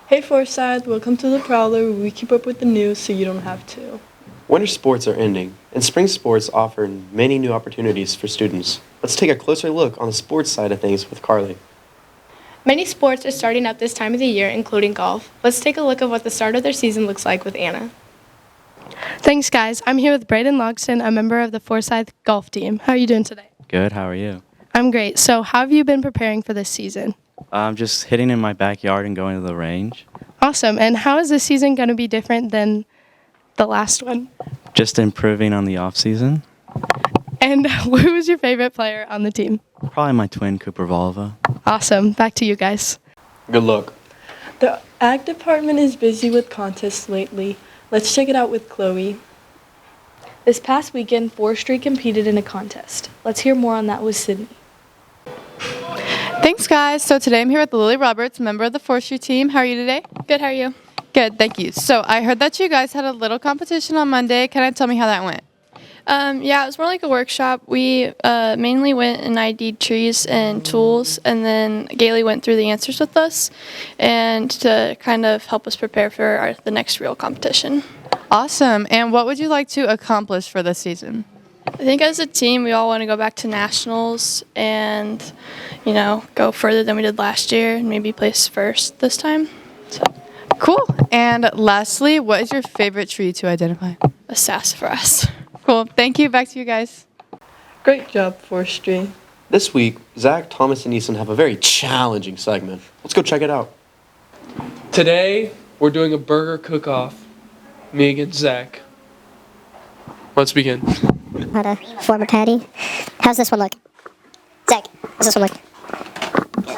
Hey Forsyth, welcome to the Prowler where we keep up with the news so you don't have to. Winter sports are ending, and spring sports offer many new opportunities for students. Let's take a closer look on the sports side of things with Carly. Many sports are starting up this time of the year, including golf. Let's take a look at what the start of their season looks like with Anna. Thanks, guys. I'm here with Braden Logston, a member of the Forsyth golf team. How are you doing today? Good. How are you? I'm great. So how have you been preparing for this season? I'm just hitting in my backyard and going to the range. Awesome. And how is this season going to be different than the last one? Just improving on the off season. And who was your favorite player on the team? Probably my twin, Cooper Volva. Awesome. Back to you guys. Good luck. The ag department is busy with contests lately. Let's check it out with Chloe. This past weekend, Forestry competed in a contest. Let's hear more on that with Sydney. Thanks, guys. So today I'm here with Lily Roberts, member of the forestry team. How are you today? Good, how are you? Good, thank you. So I heard that you guys had a little competition on Monday. Can you tell me how that went? Yeah, it was more like a workshop. We mainly went and ID'd trees and tools, and then Gailey went through the answers with us and to kind of help us prepare for the next real competition. Awesome. And what would you like to accomplish for this season? I think as a team, we all want to go back to nationals and, go further than we did last year and maybe place first this time. So. Cool. And lastly, what is your favorite tree to identify? A sassafras. Cool. Thank you. Back to you guys. Great job, Forestry. This week, Zack, Thomas, and Easton have a very challenging segment. Let's go check it out. Today, we're doing a burger cook-off. Me against Zack. Let's begin. How to form a patty. How's this one look? Zack, how's this one look?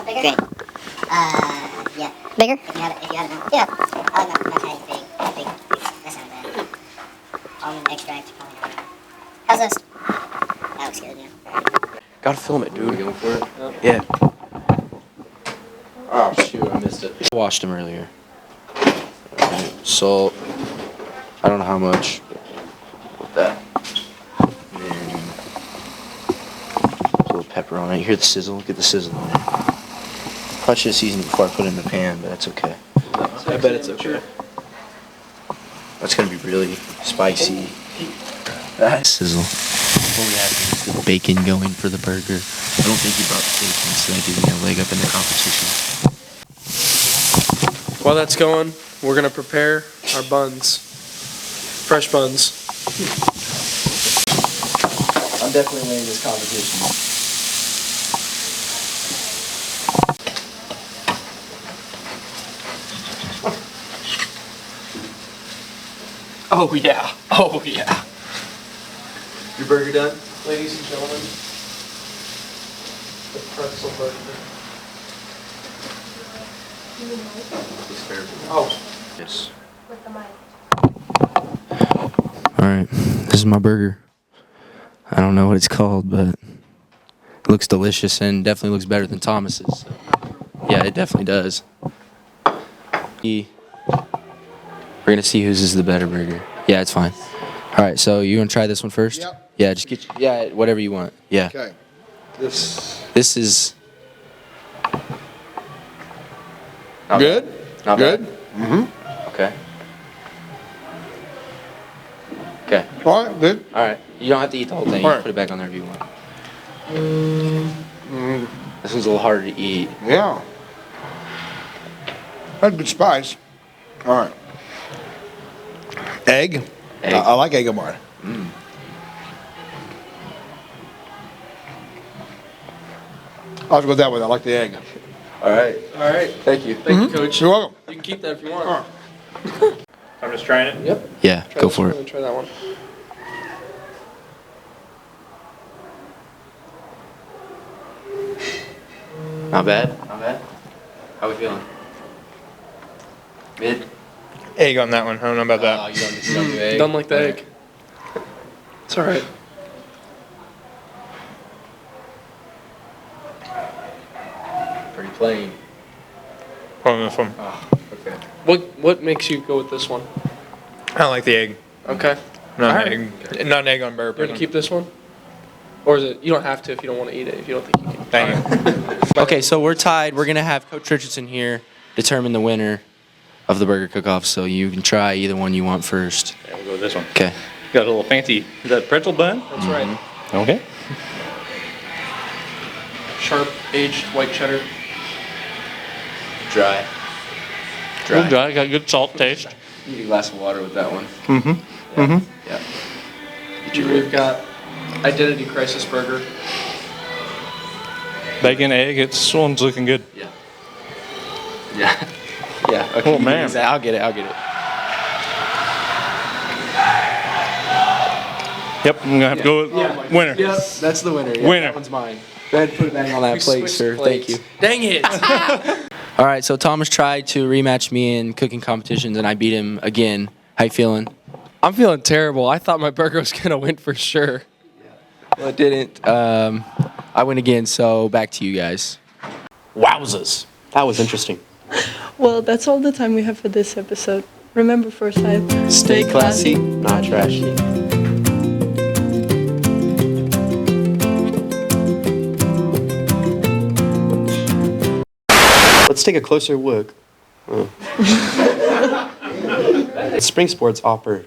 Bigger? Great. Yeah. Bigger? If you have it. Yeah. I like my patty big. That's not bad. Almond extract, probably not bad. How's this? That looks good, yeah. Gotta film it, dude. Are we going for it? Yeah. Oh, shoot, I missed it. I washed them earlier. Right, salt. I don't know how much. With that. And then a little pepper on it. You hear the sizzle? Get the sizzle on it. Probably should have seasoned it before I put it in the pan, but that's okay. I bet it's okay. That's gonna be really spicy. That sizzle. What we have is the bacon going for the burger. I don't think he brought the bacon, so that gives me a leg up in the competition. While that's going, we're going to prepare our buns. Fresh buns. I'm definitely winning this competition. Oh, yeah. Oh, yeah. Your burger done, ladies and gentlemen? The pretzel burger. Oh. Yes. Alright, this is my burger. I don't know what it's called, but it looks delicious and definitely looks better than Thomas's. So. Yeah, it definitely does. We're gonna see whose is the better burger. Yeah, it's fine. Alright, so you wanna try this one first? Yep. Yeah, just whatever you want. Yeah. Okay. This is not Good? bad. Not Good? bad. Okay. Okay. All right, good. All right. You don't have to eat the whole thing. You All can right. put it back on there if you want. This one's a little harder to eat. Yeah. That's good spice. All right. Egg? Egg. I like egg on mine. I'll have to go that way. I like the egg. All right. All right. Thank you. Thank you, Coach. You're welcome. You can keep that if you want. All I'm just trying it. Yep. Yeah, Try go this for one it. and Try that one. Not bad. Not bad. How we feeling? Mid. Egg on that one. I don't know about that. You don't do egg. Don't like the egg. It's all right. Pretty plain. On this one. Oh, okay. What makes you go with this one? I don't like the egg. Okay. Not All an right. egg. Not an egg on burger. You want to keep this one? Or is it? You don't have to if you don't want to eat it. If you don't think you can. Thank you. Okay, so we're tied. We're gonna have Coach Richardson here determine the winner of the burger cook-off. So you can try either one you want first. Yeah, we'll go with this one. Okay. Got a little fancy. Is that pretzel bun? That's right. Okay. Sharp aged white cheddar. Dry. Dry. Dry. Got good salt taste. Need a glass of water with that one. Yeah. We've got Identity Crisis Burger. Bacon, egg. This one's looking good. Yeah. Yeah. Yeah. Okay. Oh, man. I'll get it. I'll get it. Yep. I'm gonna have to go with winner. Yep. That's the winner. Yeah, Winner. That one's mine. Go ahead and put it back on that We plate, switched sir. plates. Thank you. Dang it. All right. So Thomas tried to rematch me in cooking competitions, and I beat him again. How you feeling? I'm feeling terrible. I thought my burger was gonna win for sure. Well, it didn't. I win again. So back to you guys. Wowzers. That was interesting. Well, that's all the time we have for this episode. Remember, Forsyth, Stay classy, not trashy. Let's take a closer look. Spring sports offer